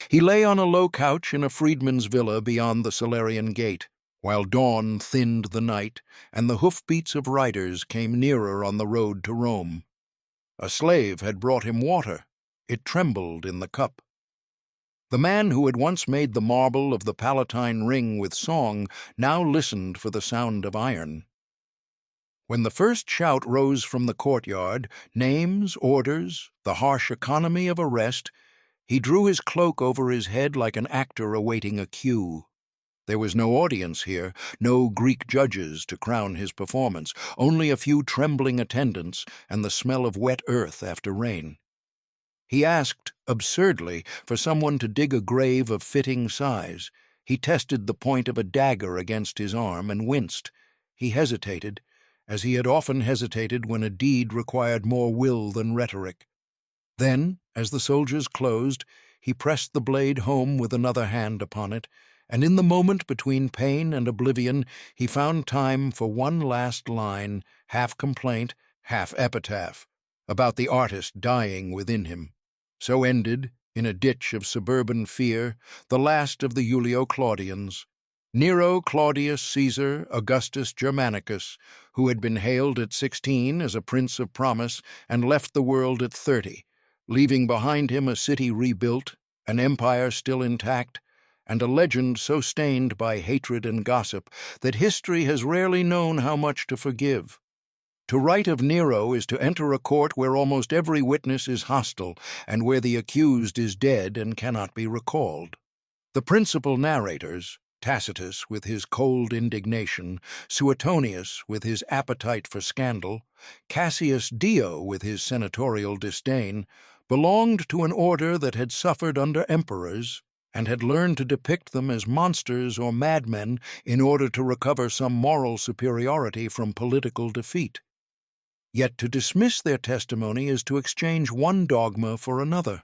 He lay on a low couch in a freedman's villa beyond the Salarian gate, while dawn thinned the night and the hoofbeats of riders came nearer on the road to Rome. A slave had brought him water. It trembled in the cup. The man who had once made the marble of the Palatine ring with song now listened for the sound of iron. When the first shout rose from the courtyard, names, orders, the harsh economy of arrest, he drew his cloak over his head like an actor awaiting a cue. There was no audience here, no Greek judges to crown his performance, only a few trembling attendants and the smell of wet earth after rain. He asked, absurdly, for someone to dig a grave of fitting size. He tested the point of a dagger against his arm and winced. He hesitated, as he had often hesitated when a deed required more will than rhetoric. Then, as the soldiers closed, he pressed the blade home with another hand upon it, and in the moment between pain and oblivion he found time for one last line, half complaint, half epitaph, about the artist dying within him. So ended, in a ditch of suburban fear, the last of the Julio Claudians. Nero, Claudius, Caesar, Augustus, Germanicus, who had been hailed at 16 as a prince of promise and left the world at 30, leaving behind him a city rebuilt, an empire still intact, and a legend so stained by hatred and gossip that history has rarely known how much to forgive. To write of Nero is to enter a court where almost every witness is hostile and where the accused is dead and cannot be recalled. The principal narrators, Tacitus with his cold indignation, Suetonius with his appetite for scandal, Cassius Dio with his senatorial disdain, belonged to an order that had suffered under emperors and had learned to depict them as monsters or madmen in order to recover some moral superiority from political defeat. Yet to dismiss their testimony is to exchange one dogma for another.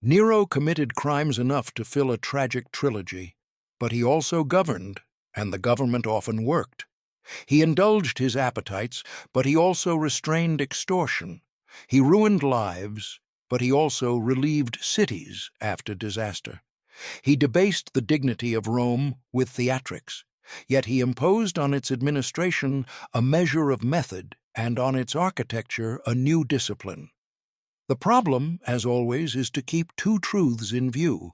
Nero committed crimes enough to fill a tragic trilogy, but he also governed, and the government often worked. He indulged his appetites, but he also restrained extortion. He ruined lives, but he also relieved cities after disaster. He debased the dignity of Rome with theatrics, yet he imposed on its administration a measure of method and on its architecture a new discipline. The problem, as always, is to keep two truths in view: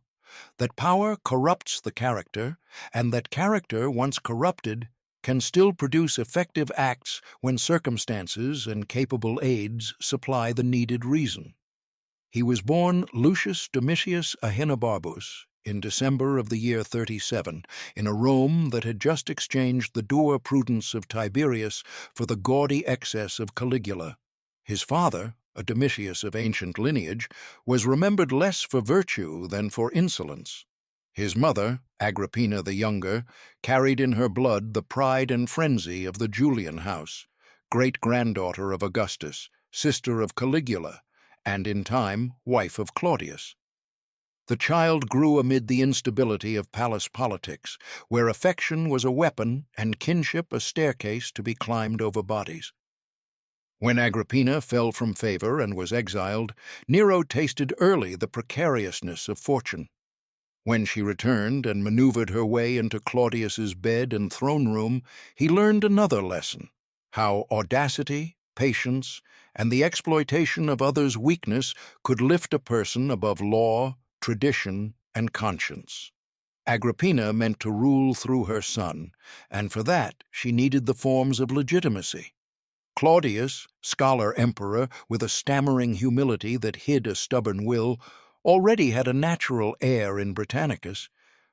that power corrupts the character, and that character, once corrupted, can still produce effective acts when circumstances and capable aids supply the needed reason. He was born Lucius Domitius Ahenobarbus in December of the year 37, in a Rome that had just exchanged the dour prudence of Tiberius for the gaudy excess of Caligula. His father, a Domitius of ancient lineage, was remembered less for virtue than for insolence. His mother, Agrippina the younger, carried in her blood the pride and frenzy of the Julian house, great-granddaughter of Augustus, sister of Caligula, and in time wife of Claudius. The child grew amid the instability of palace politics, where affection was a weapon and kinship a staircase to be climbed over bodies. When Agrippina fell from favor and was exiled, Nero tasted early the precariousness of fortune. When she returned and maneuvered her way into Claudius's bed and throne room, he learned another lesson: how audacity, patience, and the exploitation of others' weakness could lift a person above law, tradition, and conscience. Agrippina meant to rule through her son, and for that she needed the forms of legitimacy. Claudius, scholar-emperor with a stammering humility that hid a stubborn will, already had a natural heir in Britannicus,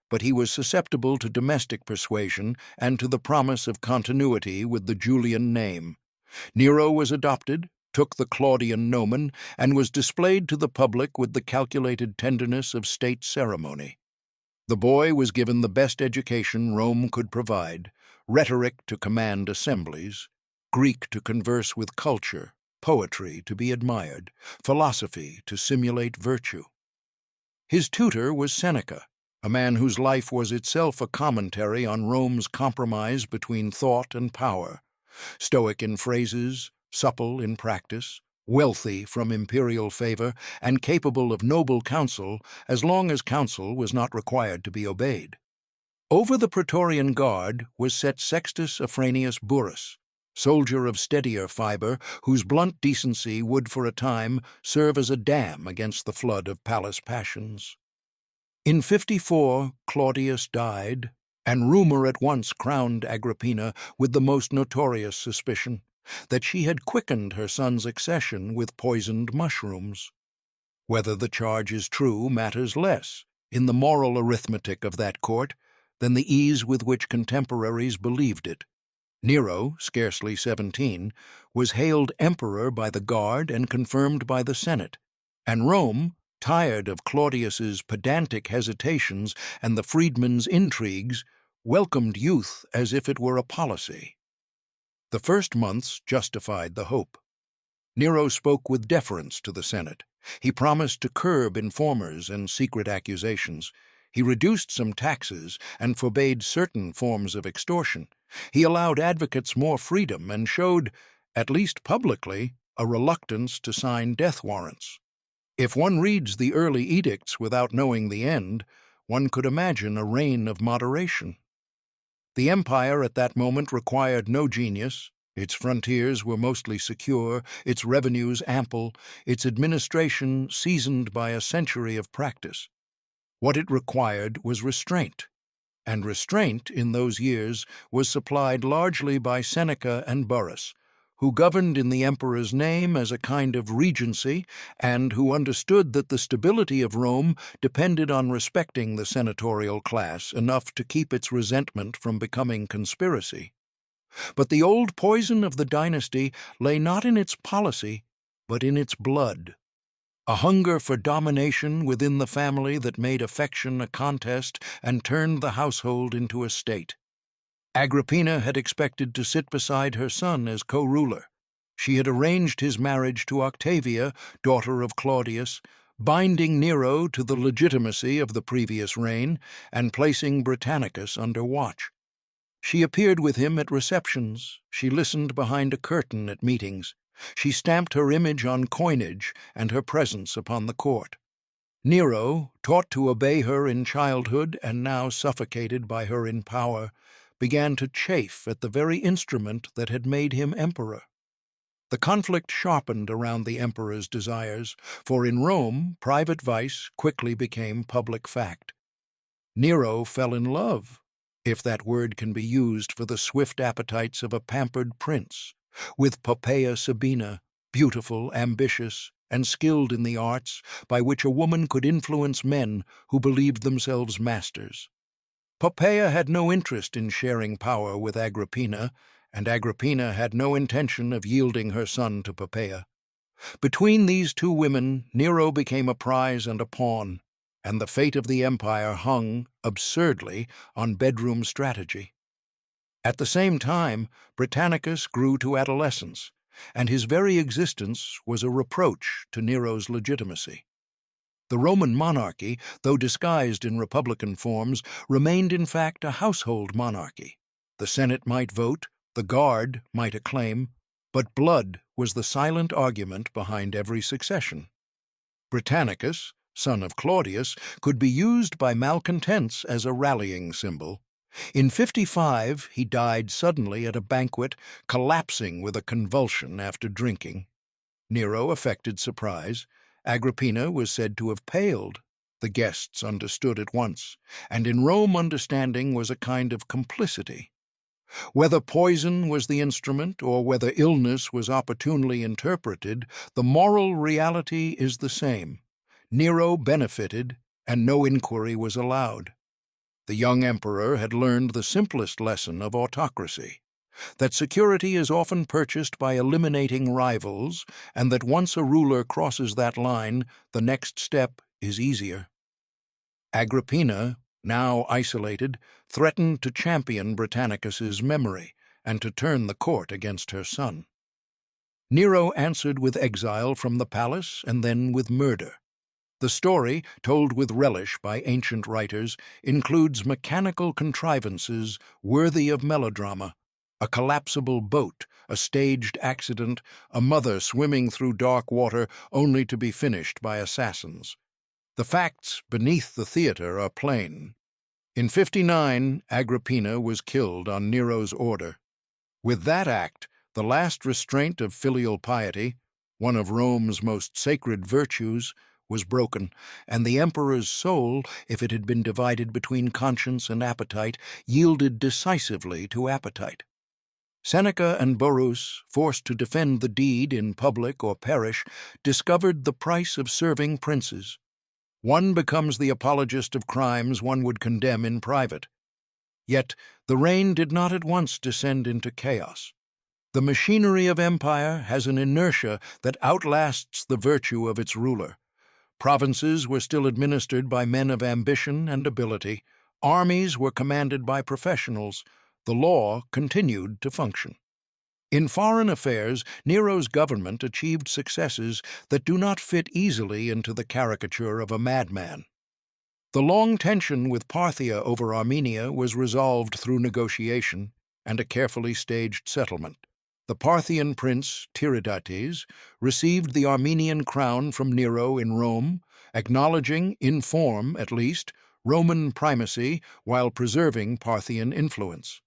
but he was susceptible to domestic persuasion and to the promise of continuity with the Julian name. Nero was adopted, took the Claudian nomen, and was displayed to the public with the calculated tenderness of state ceremony. The boy was given the best education Rome could provide: rhetoric to command assemblies, Greek to converse with culture, poetry to be admired, philosophy to simulate virtue. His tutor was Seneca, a man whose life was itself a commentary on Rome's compromise between thought and power, stoic in phrases, supple in practice, wealthy from imperial favor, and capable of noble counsel as long as counsel was not required to be obeyed. Over the Praetorian Guard was set Sextus Afranius Burrus, soldier of steadier fiber, whose blunt decency would for a time serve as a dam against the flood of palace passions. In 54, Claudius died, and rumor at once crowned Agrippina with the most notorious suspicion that she had quickened her son's accession with poisoned mushrooms. Whether the charge is true matters less in the moral arithmetic of that court than the ease with which contemporaries believed it. Nero, scarcely 17, was hailed emperor by the Guard and confirmed by the Senate, and Rome, tired of Claudius's pedantic hesitations and the freedmen's intrigues, welcomed youth as if it were a policy. The first months justified the hope. Nero spoke with deference to the Senate. He promised to curb informers and secret accusations. He reduced some taxes and forbade certain forms of extortion. He allowed advocates more freedom and showed, at least publicly, a reluctance to sign death warrants. If one reads the early edicts without knowing the end, one could imagine a reign of moderation. The empire at that moment required no genius. Its frontiers were mostly secure, its revenues ample, its administration seasoned by a century of practice. What it required was restraint, and restraint in those years was supplied largely by Seneca and Burrus, who governed in the emperor's name as a kind of regency and who understood that the stability of Rome depended on respecting the senatorial class enough to keep its resentment from becoming conspiracy. But the old poison of the dynasty lay not in its policy, but in its blood. A hunger for domination within the family that made affection a contest and turned the household into a state. Agrippina had expected to sit beside her son as co-ruler. She had arranged his marriage to Octavia, daughter of Claudius, binding Nero to the legitimacy of the previous reign and placing Britannicus under watch. She appeared with him at receptions. She listened behind a curtain at meetings. She stamped her image on coinage and her presence upon the court. Nero, taught to obey her in childhood and now suffocated by her in power, began to chafe at the very instrument that had made him emperor. The conflict sharpened around the emperor's desires, for in Rome private vice quickly became public fact. Nero fell in love, if that word can be used for the swift appetites of a pampered prince, with Poppaea Sabina, beautiful, ambitious, and skilled in the arts by which a woman could influence men who believed themselves masters. Poppaea had no interest in sharing power with Agrippina, and Agrippina had no intention of yielding her son to Poppaea. Between these two women, Nero became a prize and a pawn, and the fate of the empire hung, absurdly, on bedroom strategy. At the same time, Britannicus grew to adolescence, and his very existence was a reproach to Nero's legitimacy. The Roman monarchy, though disguised in republican forms, remained in fact a household monarchy. The Senate might vote, the Guard might acclaim, but blood was the silent argument behind every succession. Britannicus, son of Claudius, could be used by malcontents as a rallying symbol. In 55, he died suddenly at a banquet, collapsing with a convulsion after drinking. Nero affected surprise. Agrippina was said to have paled. The guests understood at once, and in Rome understanding was a kind of complicity. Whether poison was the instrument or whether illness was opportunely interpreted, the moral reality is the same. Nero benefited, and no inquiry was allowed. The young emperor had learned the simplest lesson of autocracy, that security is often purchased by eliminating rivals, and that once a ruler crosses that line, the next step is easier. Agrippina, now isolated, threatened to champion Britannicus's memory and to turn the court against her son. Nero answered with exile from the palace and then with murder. The story, told with relish by ancient writers, includes mechanical contrivances worthy of melodrama, a collapsible boat, a staged accident, a mother swimming through dark water only to be finished by assassins. The facts beneath the theater are plain. In 59, Agrippina was killed on Nero's order. With that act, the last restraint of filial piety, one of Rome's most sacred virtues, was broken, and the emperor's soul, if it had been divided between conscience and appetite, yielded decisively to appetite. Seneca and Burrus, forced to defend the deed in public or perish, discovered the price of serving princes. One becomes the apologist of crimes one would condemn in private. Yet the reign did not at once descend into chaos. The machinery of empire has an inertia that outlasts the virtue of its ruler. Provinces were still administered by men of ambition and ability. Armies were commanded by professionals. The law continued to function. In foreign affairs, Nero's government achieved successes that do not fit easily into the caricature of a madman. The long tension with Parthia over Armenia was resolved through negotiation and a carefully staged settlement. The Parthian prince, Tiridates, received the Armenian crown from Nero in Rome, acknowledging, in form at least, Roman primacy while preserving Parthian influence.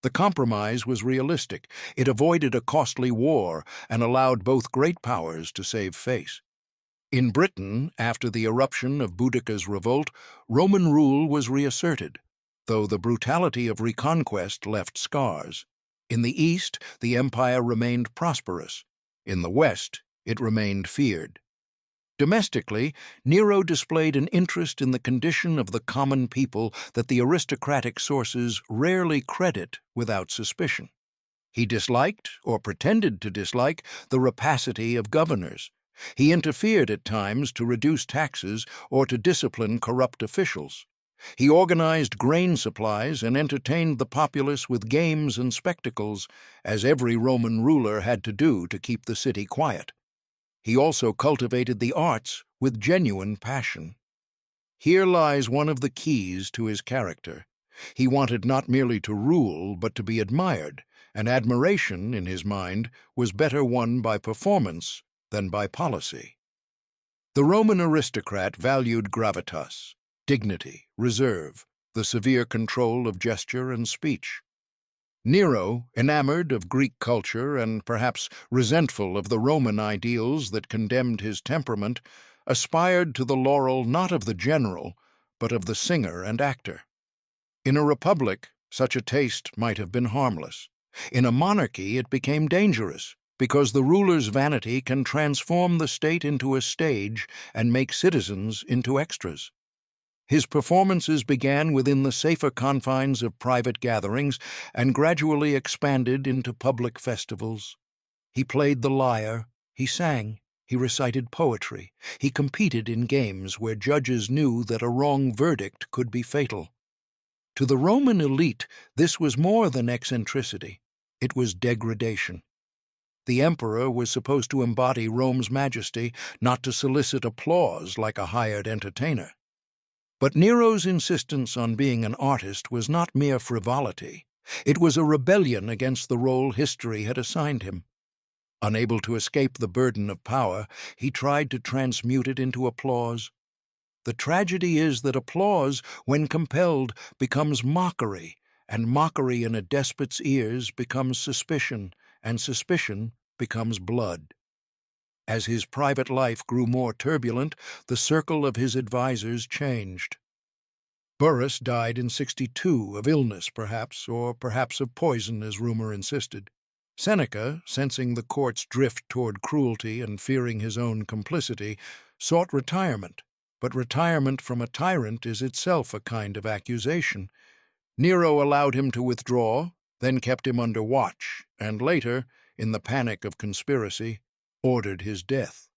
The compromise was realistic. It avoided a costly war and allowed both great powers to save face. In Britain, after the eruption of Boudicca's revolt, Roman rule was reasserted, though the brutality of reconquest left scars. In the East, the empire remained prosperous. In the West, it remained feared. Domestically, Nero displayed an interest in the condition of the common people that the aristocratic sources rarely credit without suspicion. He disliked, or pretended to dislike, the rapacity of governors. He interfered at times to reduce taxes or to discipline corrupt officials. He organized grain supplies and entertained the populace with games and spectacles, as every Roman ruler had to do to keep the city quiet. He also cultivated the arts with genuine passion. Here lies one of the keys to his character. He wanted not merely to rule, but to be admired, and admiration, in his mind, was better won by performance than by policy. The Roman aristocrat valued gravitas, dignity, reserve, the severe control of gesture and speech. Nero, enamored of Greek culture and perhaps resentful of the Roman ideals that condemned his temperament, aspired to the laurel not of the general, but of the singer and actor. In a republic, such a taste might have been harmless. In a monarchy, it became dangerous, because the ruler's vanity can transform the state into a stage and make citizens into extras. His performances began within the safer confines of private gatherings and gradually expanded into public festivals. He played the lyre, he sang, he recited poetry, he competed in games where judges knew that a wrong verdict could be fatal. To the Roman elite, this was more than eccentricity. It was degradation. The emperor was supposed to embody Rome's majesty, not to solicit applause like a hired entertainer. But Nero's insistence on being an artist was not mere frivolity. It was a rebellion against the role history had assigned him. Unable to escape the burden of power, he tried to transmute it into applause. The tragedy is that applause, when compelled, becomes mockery, and mockery in a despot's ears becomes suspicion, and suspicion becomes blood. As his private life grew more turbulent, the circle of his advisers changed. Burrus died in 62, of illness perhaps, or perhaps of poison, as rumor insisted. Seneca, sensing the court's drift toward cruelty and fearing his own complicity, sought retirement, but retirement from a tyrant is itself a kind of accusation. Nero allowed him to withdraw, then kept him under watch, and later, in the panic of conspiracy, ordered his death.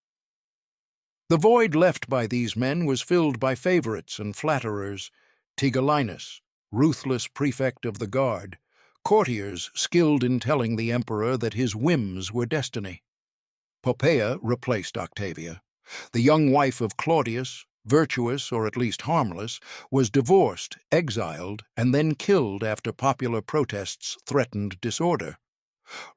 The void left by these men was filled by favorites and flatterers: Tigellinus, ruthless prefect of the guard, courtiers skilled in telling the emperor that his whims were destiny. Poppaea replaced Octavia. The young wife of Claudius, virtuous or at least harmless, was divorced, exiled, and then killed after popular protests threatened disorder.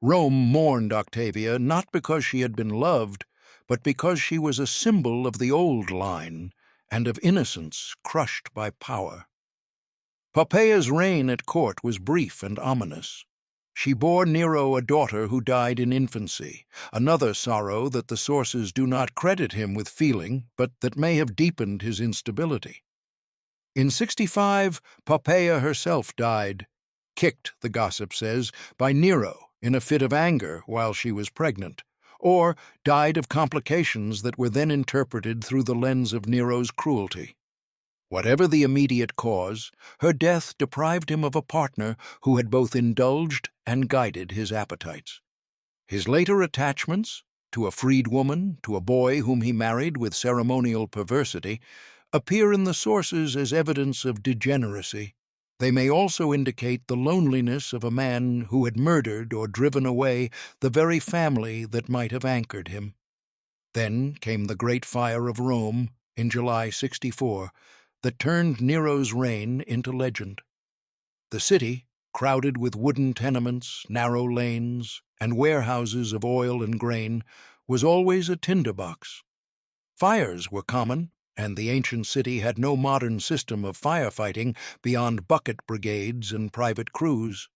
Rome mourned Octavia not because she had been loved, but because she was a symbol of the old line and of innocence crushed by power. Poppeia's reign at court was brief and ominous. She bore Nero a daughter who died in infancy, another sorrow that the sources do not credit him with feeling, but that may have deepened his instability. In 65, Poppaea herself died, kicked, the gossip says, by Nero in a fit of anger while she was pregnant, or died of complications that were then interpreted through the lens of Nero's cruelty. Whatever the immediate cause, her death deprived him of a partner who had both indulged and guided his appetites. His later attachments, to a freedwoman, to a boy whom he married with ceremonial perversity, appear in the sources as evidence of degeneracy. They may also indicate the loneliness of a man who had murdered or driven away the very family that might have anchored him. Then came the Great Fire of Rome in July 64, that turned Nero's reign into legend. The city, crowded with wooden tenements, narrow lanes, and warehouses of oil and grain, was always a tinderbox. Fires were common, and the ancient city had no modern system of firefighting beyond bucket brigades and private crews.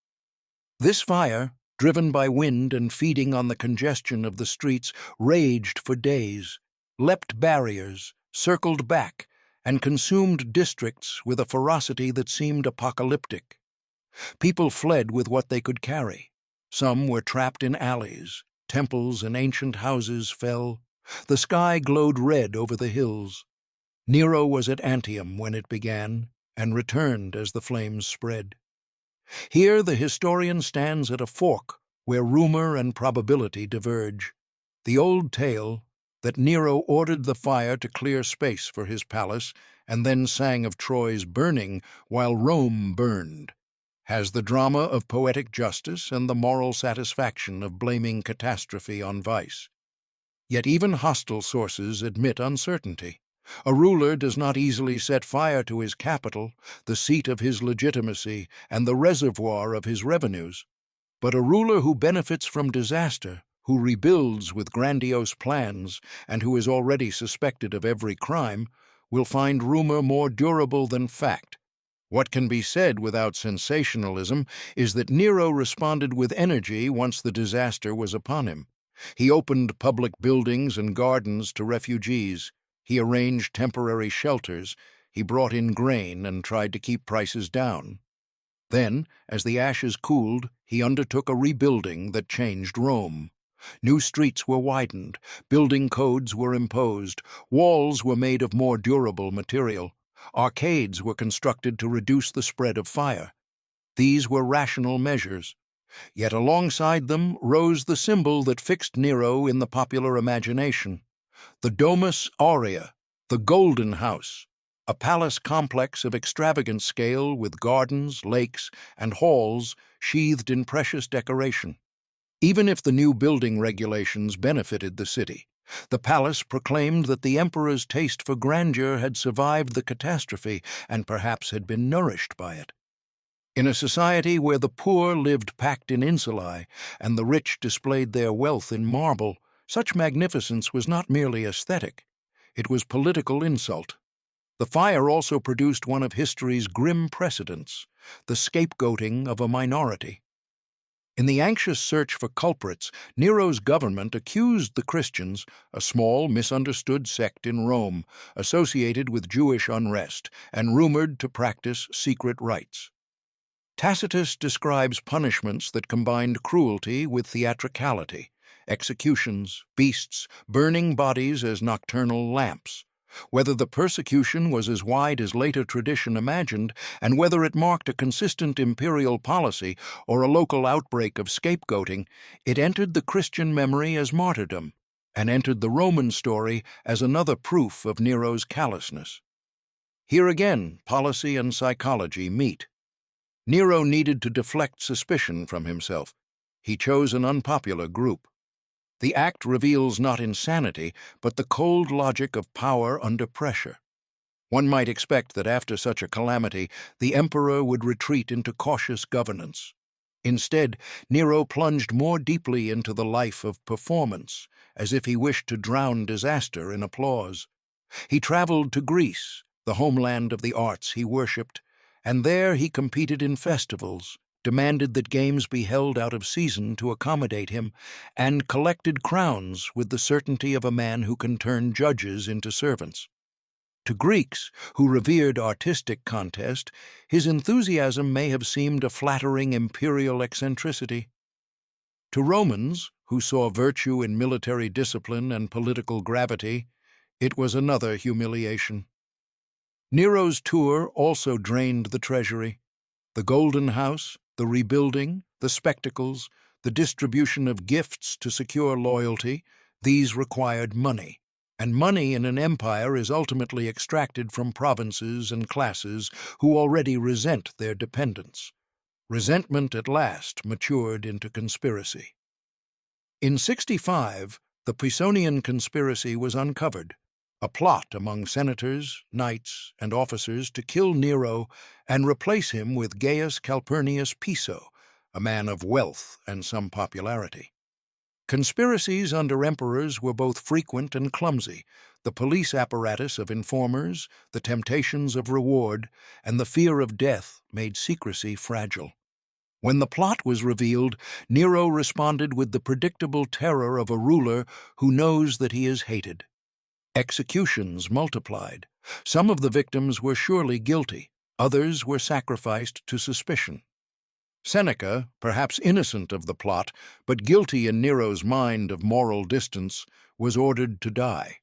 This fire, driven by wind and feeding on the congestion of the streets, raged for days, leapt barriers, circled back, and consumed districts with a ferocity that seemed apocalyptic. People fled with what they could carry. Some were trapped in alleys. Temples and ancient houses fell. The sky glowed red over the hills. Nero was at Antium when it began, and returned as the flames spread. Here the historian stands at a fork where rumor and probability diverge. The old tale, that Nero ordered the fire to clear space for his palace and then sang of Troy's burning while Rome burned, has the drama of poetic justice and the moral satisfaction of blaming catastrophe on vice. Yet even hostile sources admit uncertainty. A ruler does not easily set fire to his capital, the seat of his legitimacy and the reservoir of his revenues. But a ruler who benefits from disaster, who rebuilds with grandiose plans, and who is already suspected of every crime, will find rumor more durable than fact. What can be said without sensationalism is that Nero responded with energy once the disaster was upon him. He opened public buildings and gardens to refugees. He arranged temporary shelters. He brought in grain and tried to keep prices down. Then, as the ashes cooled, he undertook a rebuilding that changed Rome. New streets were widened, building codes were imposed, walls were made of more durable material, arcades were constructed to reduce the spread of fire. These were rational measures. Yet alongside them rose the symbol that fixed Nero in the popular imagination: the Domus Aurea, the Golden House, a palace complex of extravagant scale with gardens, lakes, and halls sheathed in precious decoration. Even if the new building regulations benefited the city, the palace proclaimed that the emperor's taste for grandeur had survived the catastrophe and perhaps had been nourished by it. In a society where the poor lived packed in insulae and the rich displayed their wealth in marble, such magnificence was not merely aesthetic, it was political insult. The fire also produced one of history's grim precedents, the scapegoating of a minority. In the anxious search for culprits, Nero's government accused the Christians, a small, misunderstood sect in Rome, associated with Jewish unrest and rumored to practice secret rites. Tacitus describes punishments that combined cruelty with theatricality: executions, beasts, burning bodies as nocturnal lamps. Whether the persecution was as wide as later tradition imagined, and whether it marked a consistent imperial policy or a local outbreak of scapegoating, it entered the Christian memory as martyrdom, and entered the Roman story as another proof of Nero's callousness. Here again, policy and psychology meet. Nero needed to deflect suspicion from himself. He chose an unpopular group. The act reveals not insanity, but the cold logic of power under pressure. One might expect that after such a calamity, the emperor would retreat into cautious governance. Instead, Nero plunged more deeply into the life of performance, as if he wished to drown disaster in applause. He traveled to Greece, the homeland of the arts he worshipped, and there he competed in festivals, demanded that games be held out of season to accommodate him, and collected crowns with the certainty of a man who can turn judges into servants. To Greeks, who revered artistic contest, his enthusiasm may have seemed a flattering imperial eccentricity. To Romans, who saw virtue in military discipline and political gravity, it was another humiliation. Nero's tour also drained the treasury. The Golden House, the rebuilding, the spectacles, the distribution of gifts to secure loyalty, these required money. And money in an empire is ultimately extracted from provinces and classes who already resent their dependence. Resentment at last matured into conspiracy. In 65, the Pisonian conspiracy was uncovered, a plot among senators, knights, and officers to kill Nero and replace him with Gaius Calpurnius Piso, a man of wealth and some popularity. Conspiracies under emperors were both frequent and clumsy, the police apparatus of informers, the temptations of reward, and the fear of death made secrecy fragile. When the plot was revealed, Nero responded with the predictable terror of a ruler who knows that he is hated. Executions multiplied. Some of the victims were surely guilty, others were sacrificed to suspicion. Seneca, perhaps innocent of the plot, but guilty in Nero's mind of moral distance, was ordered to die.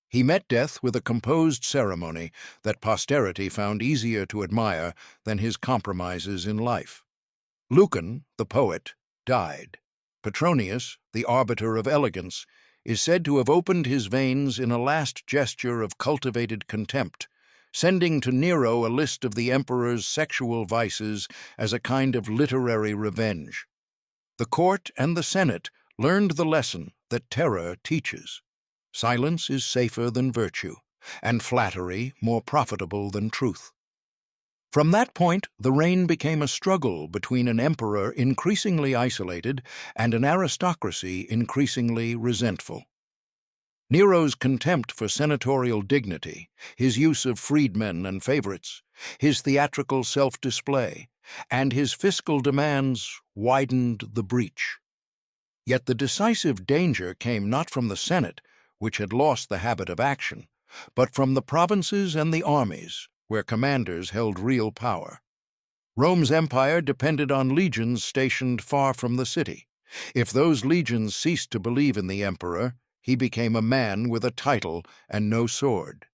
He met death with a composed ceremony that posterity found easier to admire than his compromises in life. Lucan, the poet, died. Petronius, the arbiter of elegance, is said to have opened his veins in a last gesture of cultivated contempt, sending to Nero a list of the emperor's sexual vices as a kind of literary revenge. The court and the Senate learned the lesson that terror teaches. Silence is safer than virtue, and flattery more profitable than truth. From that point, the reign became a struggle between an emperor increasingly isolated and an aristocracy increasingly resentful. Nero's contempt for senatorial dignity, his use of freedmen and favorites, his theatrical self-display, and his fiscal demands widened the breach. Yet the decisive danger came not from the Senate, which had lost the habit of action, but from the provinces and the armies, where commanders held real power. Rome's empire depended on legions stationed far from the city. If those legions ceased to believe in the emperor, he became a man with a title and no sword.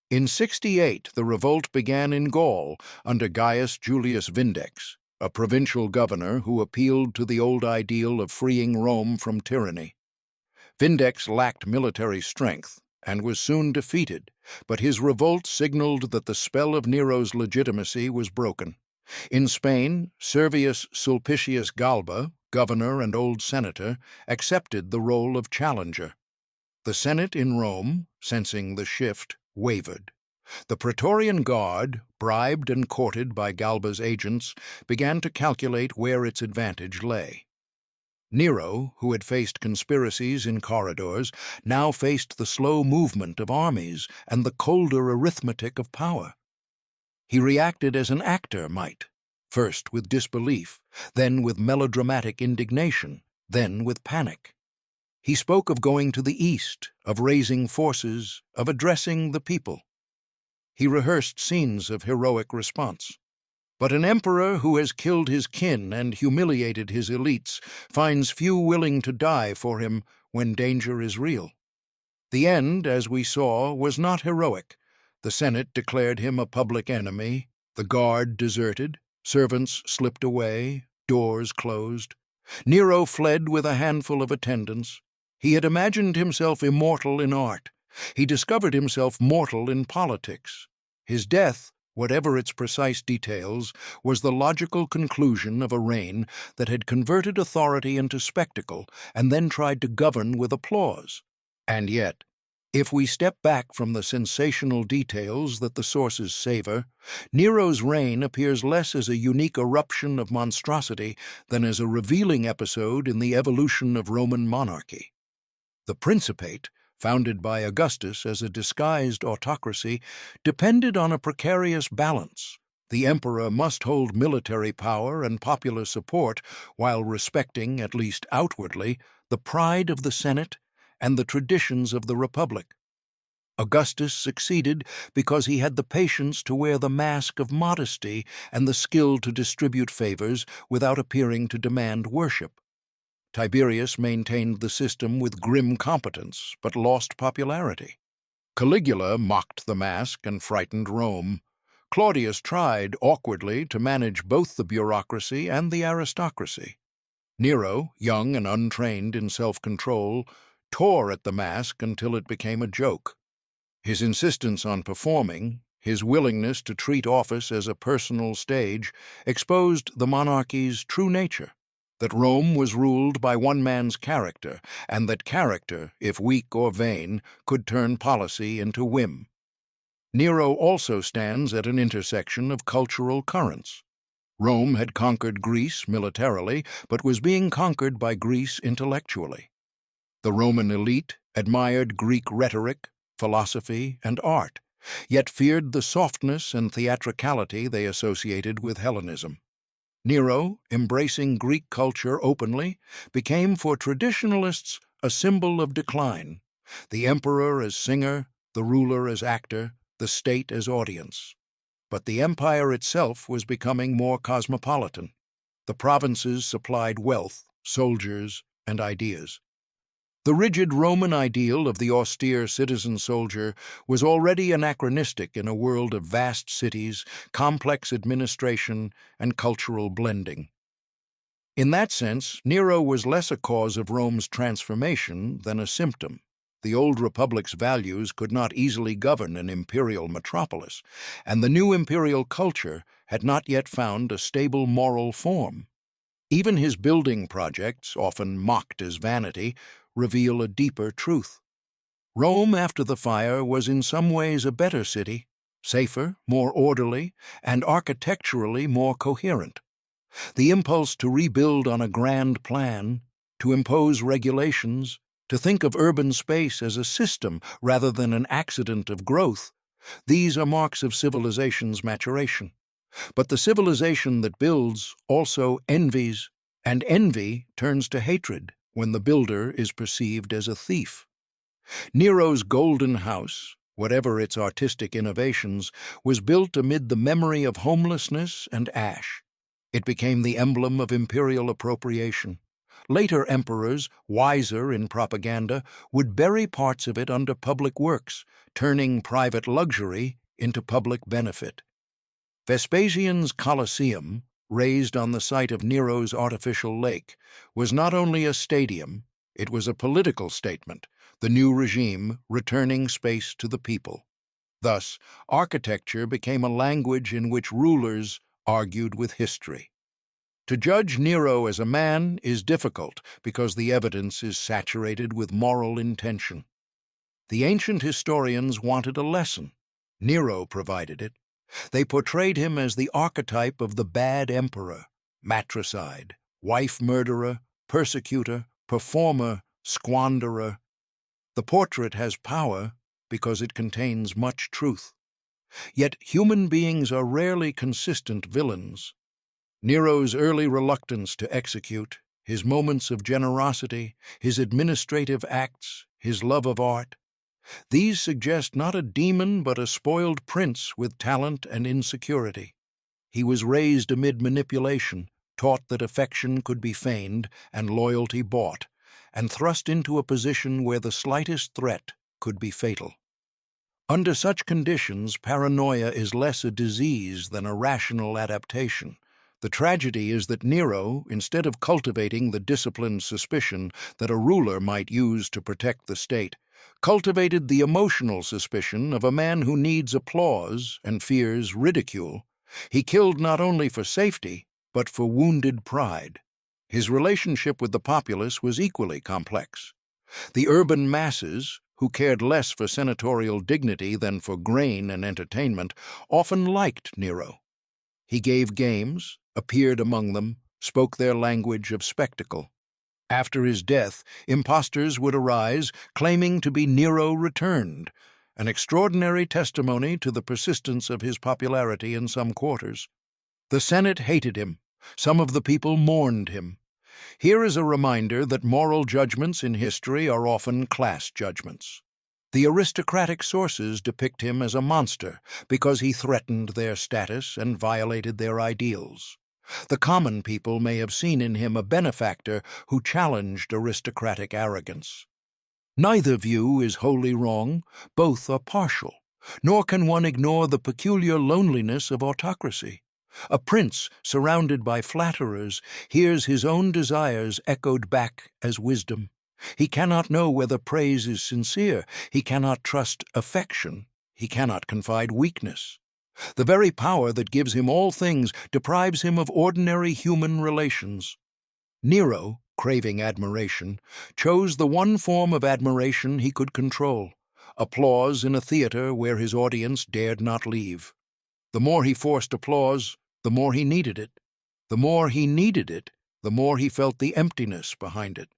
In 68, the revolt began in Gaul under Gaius Julius Vindex, a provincial governor who appealed to the old ideal of freeing Rome from tyranny. Vindex lacked military strength and was soon defeated, but his revolt signaled that the spell of Nero's legitimacy was broken. In Spain, Servius Sulpicius Galba, governor and old senator, accepted the role of challenger. The Senate in Rome, sensing the shift, wavered. The Praetorian Guard, bribed and courted by Galba's agents, began to calculate where its advantage lay. Nero, who had faced conspiracies in corridors, now faced the slow movement of armies and the colder arithmetic of power. He reacted as an actor might, first with disbelief, then with melodramatic indignation, then with panic. He spoke of going to the east, of raising forces, of addressing the people. He rehearsed scenes of heroic response. But an emperor who has killed his kin and humiliated his elites finds few willing to die for him when danger is real. The end, as we saw, was not heroic. The Senate declared him a public enemy, the guard deserted, servants slipped away, doors closed. Nero fled with a handful of attendants. He had imagined himself immortal in art. He discovered himself mortal in politics. His death, whatever its precise details, was the logical conclusion of a reign that had converted authority into spectacle and then tried to govern with applause. And yet, If we step back from the sensational details that the sources savor, Nero's reign appears less as a unique eruption of monstrosity than as a revealing episode in the evolution of Roman monarchy. The Principate, founded by Augustus as a disguised autocracy, depended on a precarious balance. The emperor must hold military power and popular support while respecting, at least outwardly, the pride of the Senate and the traditions of the Republic. Augustus succeeded because he had the patience to wear the mask of modesty and the skill to distribute favors without appearing to demand worship. Tiberius maintained the system with grim competence, but lost popularity. Caligula mocked the mask and frightened Rome. Claudius tried, awkwardly, to manage both the bureaucracy and the aristocracy. Nero, young and untrained in self-control, tore at the mask until it became a joke. His insistence on performing, his willingness to treat office as a personal stage, exposed the monarchy's true nature, that Rome was ruled by one man's character, and that character, if weak or vain, could turn policy into whim. Nero also stands at an intersection of cultural currents. Rome had conquered Greece militarily, but was being conquered by Greece intellectually. The Roman elite admired Greek rhetoric, philosophy, and art, yet feared the softness and theatricality they associated with Hellenism. Nero, embracing Greek culture openly, became for traditionalists a symbol of decline, the emperor as singer, the ruler as actor, the state as audience. But the empire itself was becoming more cosmopolitan. The provinces supplied wealth, soldiers, and ideas. The rigid Roman ideal of the austere citizen soldier was already anachronistic in a world of vast cities, complex administration, and cultural blending. In that sense, Nero was less a cause of Rome's transformation than a symptom. The old republic's values could not easily govern an imperial metropolis, and the new imperial culture had not yet found a stable moral form. Even his building projects, often mocked as vanity, reveal a deeper truth. Rome, after the fire, was in some ways a better city, safer, more orderly, and architecturally more coherent. The impulse to rebuild on a grand plan, to impose regulations, to think of urban space as a system rather than an accident of growth, these are marks of civilization's maturation. But the civilization that builds also envies, and envy turns to hatred when the builder is perceived as a thief. Nero's Golden House, whatever its artistic innovations, was built amid the memory of homelessness and ash. It became the emblem of imperial appropriation. Later emperors, wiser in propaganda, would bury parts of it under public works, turning private luxury into public benefit. Vespasian's Colosseum, raised on the site of Nero's artificial lake, was not only a stadium, it was a political statement, the new regime returning space to the people. Thus, architecture became a language in which rulers argued with history. To judge Nero as a man is difficult because the evidence is saturated with moral intention. The ancient historians wanted a lesson. Nero provided it. They portrayed him as the archetype of the bad emperor, matricide, wife-murderer, persecutor, performer, squanderer. The portrait has power because it contains much truth. Yet human beings are rarely consistent villains. Nero's early reluctance to execute, his moments of generosity, his administrative acts, his love of art, these suggest not a demon but a spoiled prince with talent and insecurity. He was raised amid manipulation, taught that affection could be feigned and loyalty bought, and thrust into a position where the slightest threat could be fatal. Under such conditions, paranoia is less a disease than a rational adaptation. The tragedy is that Nero, instead of cultivating the disciplined suspicion that a ruler might use to protect the state, cultivated the emotional suspicion of a man who needs applause and fears ridicule. He killed not only for safety, but for wounded pride. His relationship with the populace was equally complex. The urban masses, who cared less for senatorial dignity than for grain and entertainment, often liked Nero. He gave games, appeared among them, spoke their language of spectacle. After his death, impostors would arise, claiming to be Nero returned, an extraordinary testimony to the persistence of his popularity in some quarters. The Senate hated him. Some of the people mourned him. Here is a reminder that moral judgments in history are often class judgments. The aristocratic sources depict him as a monster because he threatened their status and violated their ideals. The common people may have seen in him a benefactor who challenged aristocratic arrogance. Neither view is wholly wrong, both are partial, nor can one ignore the peculiar loneliness of autocracy. A prince surrounded by flatterers hears his own desires echoed back as wisdom. He cannot know whether praise is sincere. He cannot trust affection. He cannot confide weakness. The very power that gives him all things deprives him of ordinary human relations. Nero, craving admiration, chose the one form of admiration he could control: applause in a theater where his audience dared not leave. The more he forced applause, the more he needed it. The more he needed it, the more he felt the emptiness behind it.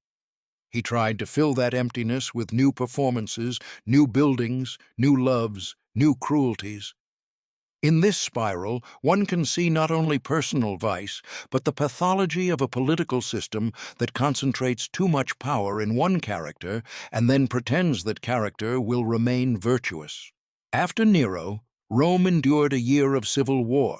He tried to fill that emptiness with new performances, new buildings, new loves, new cruelties. In this spiral, one can see not only personal vice, but the pathology of a political system that concentrates too much power in one character and then pretends that character will remain virtuous. After Nero, Rome endured a year of civil war,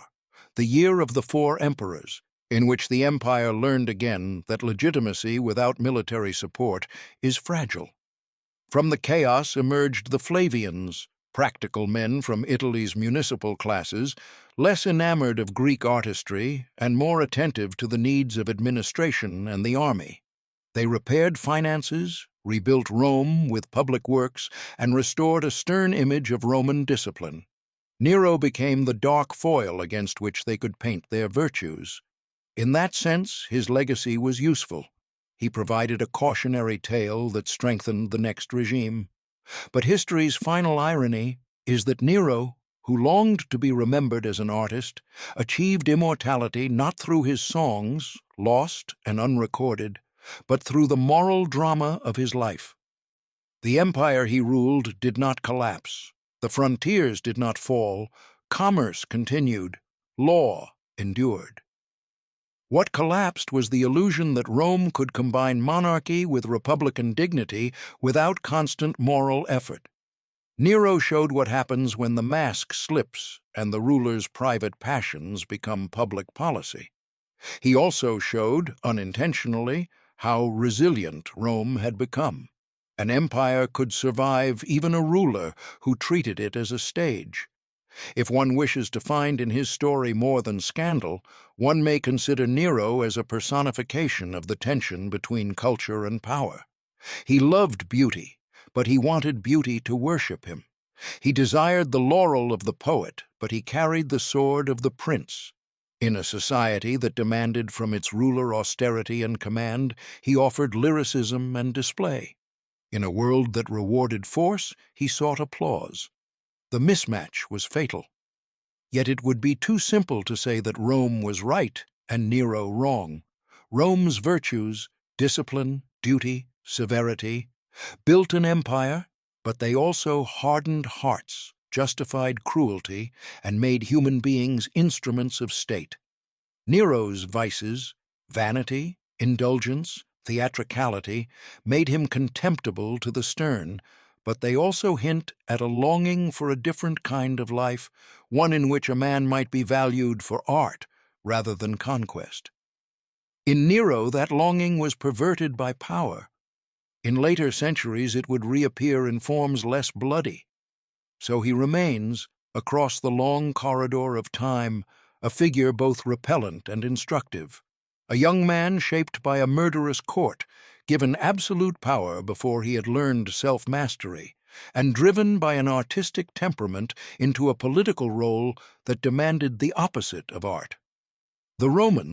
the year of the 4 emperors, in which the empire learned again that legitimacy without military support is fragile. From the chaos emerged the Flavians, practical men from Italy's municipal classes, less enamored of Greek artistry and more attentive to the needs of administration and the army. They repaired finances, rebuilt Rome with public works, and restored a stern image of Roman discipline. Nero became the dark foil against which they could paint their virtues. In that sense, his legacy was useful. He provided a cautionary tale that strengthened the next regime. But history's final irony is that Nero, who longed to be remembered as an artist, achieved immortality not through his songs, lost and unrecorded, but through the moral drama of his life. The empire he ruled did not collapse. The frontiers did not fall. Commerce continued. Law endured. What collapsed was the illusion that Rome could combine monarchy with republican dignity without constant moral effort. Nero showed what happens when the mask slips and the ruler's private passions become public policy. He also showed, unintentionally, how resilient Rome had become. An empire could survive even a ruler who treated it as a stage. If one wishes to find in his story more than scandal, one may consider Nero as a personification of the tension between culture and power. He loved beauty, but he wanted beauty to worship him. He desired the laurel of the poet, but he carried the sword of the prince. In a society that demanded from its ruler austerity and command, he offered lyricism and display. In a world that rewarded force, he sought applause. The mismatch was fatal. Yet it would be too simple to say that Rome was right and Nero wrong. Rome's virtues, discipline, duty, severity, built an empire, but they also hardened hearts, justified cruelty, and made human beings instruments of state. Nero's vices, vanity, indulgence, theatricality, made him contemptible to the stern, but they also hint at a longing for a different kind of life, one in which a man might be valued for art rather than conquest. In Nero, that longing was perverted by power. In later centuries, it would reappear in forms less bloody. So he remains, across the long corridor of time, a figure both repellent and instructive. A young man shaped by a murderous court, given absolute power before he had learned self-mastery, and driven by an artistic temperament into a political role that demanded the opposite of art. The Romans